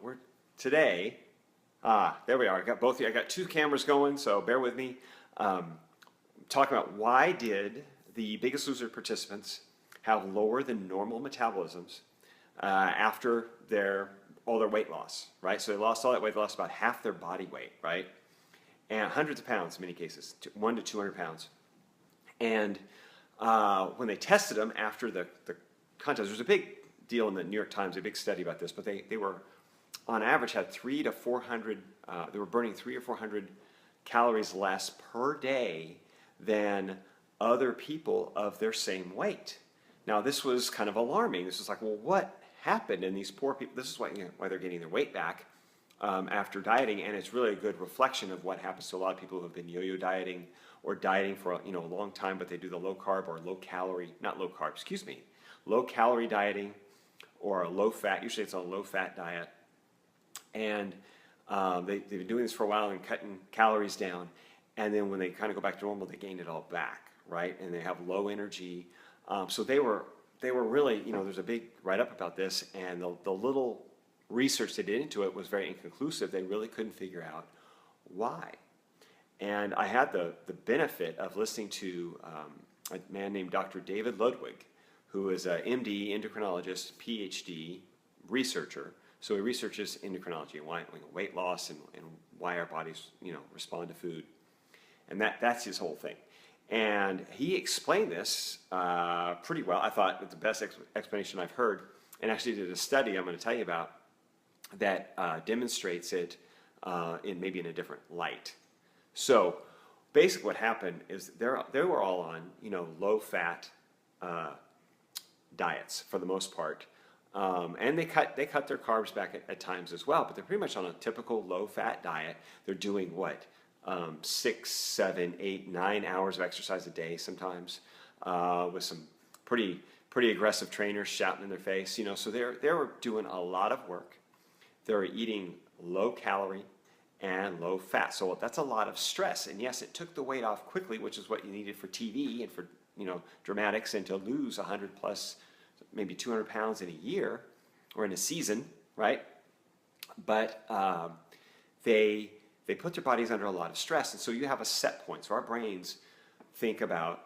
we're today, there we are. I got both. I got two cameras going, so bear with me. Talking about why did the Biggest Loser participants have lower than normal metabolisms after all their weight loss, right? So they lost all that weight, they lost about half their body weight, right? And hundreds of pounds in many cases, 1 to 200 pounds. And when they tested them after the contest, there was a big deal in the New York Times, a big study about this, but they were, on average, had 300 to 400, they were burning 300 or 400 calories less per day than other people of their same weight. Now, this was kind of alarming. This was like, well, what happened in these poor people? This is why, why they're getting their weight back after dieting, and it's really a good reflection of what happens to a lot of people who have been yo-yo dieting or dieting for a long time, but they do the low carb or low calorie, not low carb, excuse me, low calorie dieting or a low fat. Usually it's a low fat diet, and they've been doing this for a while and cutting calories down, and then when they kind of go back to normal, they gain it all back, right? And they have low energy. So they were really, there's a big write-up about this, and the little research they did into it was very inconclusive. They really couldn't figure out why. And I had the benefit of listening to a man named Dr. David Ludwig, who is an MD, endocrinologist, PhD, researcher. So he researches endocrinology and why weight loss and why our bodies respond to food. And that's his whole thing. And he explained this pretty well. I thought it's the best explanation I've heard, and actually did a study I'm going to tell you about that demonstrates it maybe in a different light. So basically what happened is they were all on low-fat diets for the most part, and they cut their carbs back at times as well, but they're pretty much on a typical low-fat diet. They're doing what? 6, 7, 8, 9 hours of exercise a day sometimes, with some pretty aggressive trainers shouting in their face. So they were doing a lot of work. They were eating low calorie and low fat. So that's a lot of stress. And yes, it took the weight off quickly, which is what you needed for TV and for dramatics, and to lose 100 plus, maybe 200 pounds in a year or in a season, right? But they put their bodies under a lot of stress, and so you have a set point. So our brains think about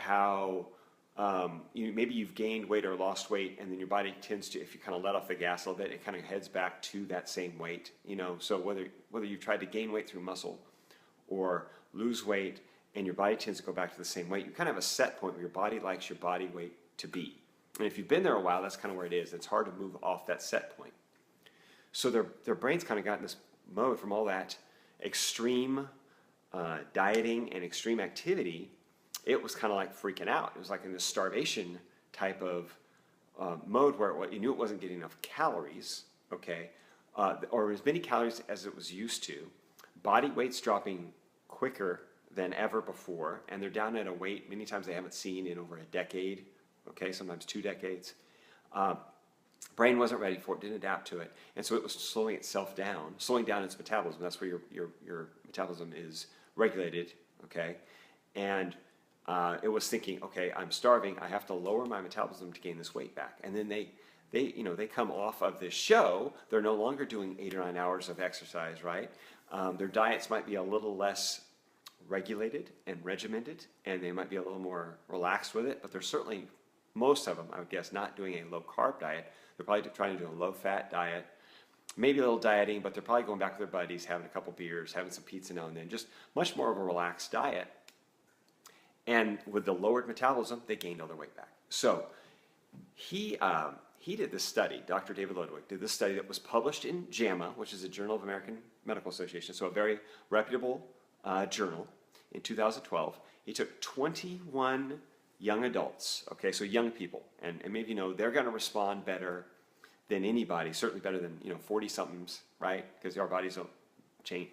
how maybe you've gained weight or lost weight, and then your body tends to, if you kind of let off the gas a little bit, it kind of heads back to that same weight. So whether you tried to gain weight through muscle or lose weight, and your body tends to go back to the same weight, you kind of have a set point where your body likes your body weight to be. And if you've been there a while, that's kind of where it is. It's hard to move off that set point. So their brains kind of got in this mode from all that extreme dieting and extreme activity. It was kind of like freaking out. It was like in this starvation type of mode where you knew it wasn't getting enough calories, okay, or as many calories as it was used to. Body weight's dropping quicker than ever before, and they're down at a weight many times they haven't seen in over a decade, okay, sometimes 2 decades. Brain wasn't ready for it, didn't adapt to it, and so it was slowing itself down, slowing down its metabolism. That's where your metabolism is regulated, okay? And it was thinking, okay, I'm starving, I have to lower my metabolism to gain this weight back. And then they come off of this show, they're no longer doing 8 or 9 hours of exercise, right? Their diets might be a little less regulated and regimented, and they might be a little more relaxed with it, but they're certainly, most of them, I would guess, not doing a low-carb diet. They're probably trying to do a low-fat diet, maybe a little dieting, but they're probably going back with their buddies, having a couple beers, having some pizza now and then, just much more of a relaxed diet. And with the lowered metabolism, they gained all their weight back. So he did this study, Dr. David Ludwig did this study that was published in JAMA, which is a Journal of American Medical Association, so a very reputable journal, in 2012. He took 21 young adults, okay, so young people, and maybe they're going to respond better than anybody, certainly better than 40-somethings, right? Because our bodies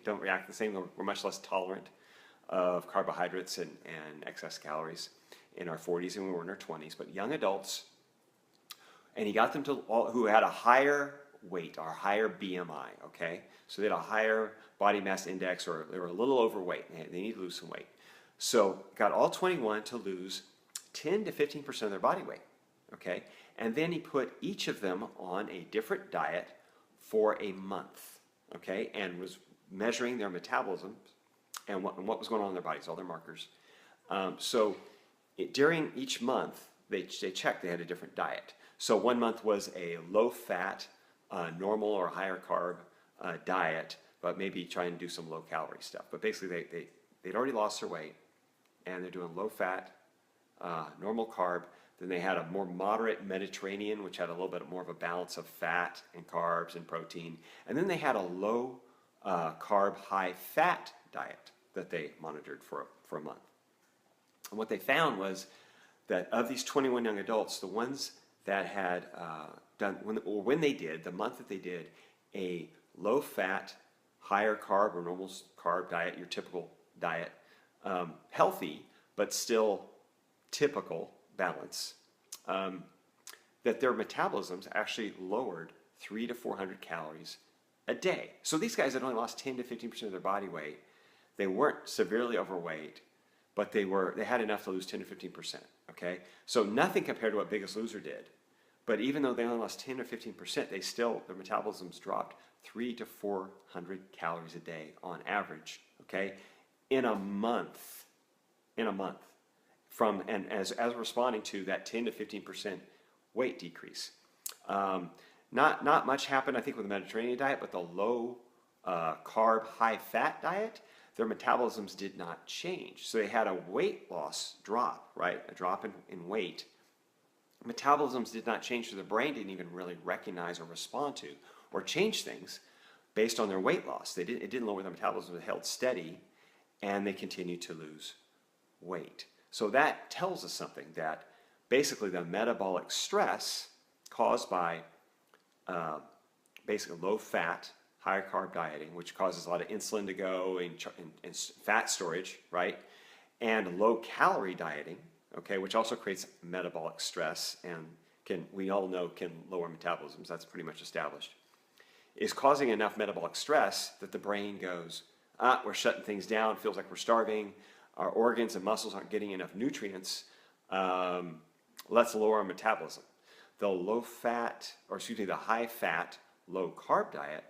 don't react the same. We're much less tolerant of carbohydrates and excess calories in our 40s than we were in our 20s. But young adults, and he got them to all who had a higher weight or higher BMI, okay? So they had a higher body mass index, or they were a little overweight. They need to lose some weight. So got all 21 to lose 10 to 15% of their body weight, okay? And then he put each of them on a different diet for a month, okay, and was measuring their metabolism and what was going on in their bodies, all their markers. During each month, they checked, they had a different diet. So one month was a low-fat, normal or higher carb diet, but maybe try and do some low-calorie stuff. But basically, they'd already lost their weight, and they're doing low-fat, normal carb. Then they had a more moderate Mediterranean, which had a little bit more of a balance of fat and carbs and protein. And then they had a low carb, high fat diet that they monitored for a month. And what they found was that of these 21 young adults, the ones that had when they did, the month that they did a low fat, higher carb or normal carb diet, your typical diet, healthy, but still typical balance, that their metabolisms actually lowered 300 to 400 calories a day. So these guys had only lost 10 to 15% of their body weight. They weren't severely overweight, but they had enough to lose 10 to 15%. Okay, so nothing compared to what Biggest Loser did. But even though they only lost 10 or 15%, their metabolisms dropped 300 to 400 calories a day on average. Okay, in a month. As responding to that 10 to 15% weight decrease. Not much happened, I think, with the Mediterranean diet, but the low carb, high fat diet, their metabolisms did not change. So they had a weight loss drop, right? A drop in weight. Metabolisms did not change, so the brain didn't even really recognize or respond to or change things based on their weight loss. It didn't lower their metabolism, it held steady, and they continued to lose weight. So that tells us something, that basically the metabolic stress caused by basically low fat, higher carb dieting, which causes a lot of insulin to go and fat storage, right? And low calorie dieting, okay, which also creates metabolic stress and we all know can lower metabolisms, that's pretty much established, is causing enough metabolic stress that the brain goes, we're shutting things down, feels like we're starving, our organs and muscles aren't getting enough nutrients, let's lower our metabolism. The high fat, low carb diet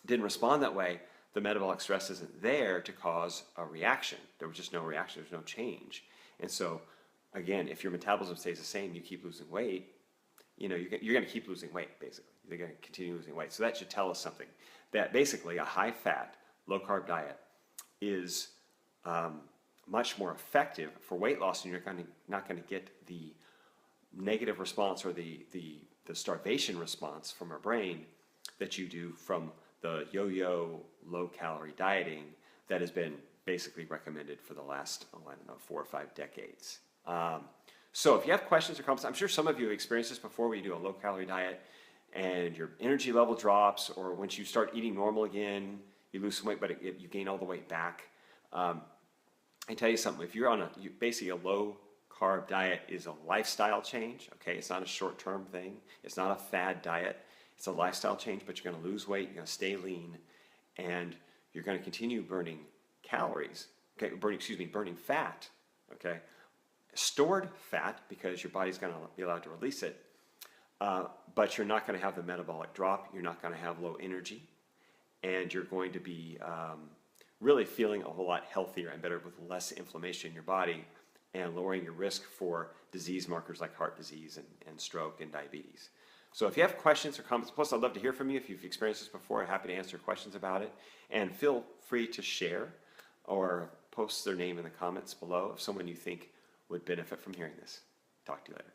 didn't respond that way. The metabolic stress isn't there to cause a reaction. There was just no reaction, there's no change. And so, again, if your metabolism stays the same, you keep losing weight, you're going to keep losing weight, basically. You're going to continue losing weight. So that should tell us something, that basically a high fat, low carb diet is much more effective for weight loss, and you're not going to get the negative response or the starvation response from our brain that you do from the yo-yo low-calorie dieting that has been basically recommended for the last, 4 or 5 decades. So if you have questions or comments, I'm sure some of you have experienced this before, where you do a low-calorie diet and your energy level drops, or once you start eating normal again, you lose some weight, but you gain all the weight back. I tell you something, if you're on basically a low-carb diet is a lifestyle change, okay? It's not a short-term thing. It's not a fad diet. It's a lifestyle change, but you're going to lose weight, you're going to stay lean, and you're going to continue burning calories, okay? Burning fat, okay? Stored fat, because your body's going to be allowed to release it, but you're not going to have the metabolic drop, you're not going to have low energy, and you're going to be really feeling a whole lot healthier and better with less inflammation in your body, and lowering your risk for disease markers like heart disease and stroke and diabetes. So if you have questions or comments, plus I'd love to hear from you if you've experienced this before. I'm happy to answer questions about it. And feel free to share or post their name in the comments below if someone you think would benefit from hearing this. Talk to you later.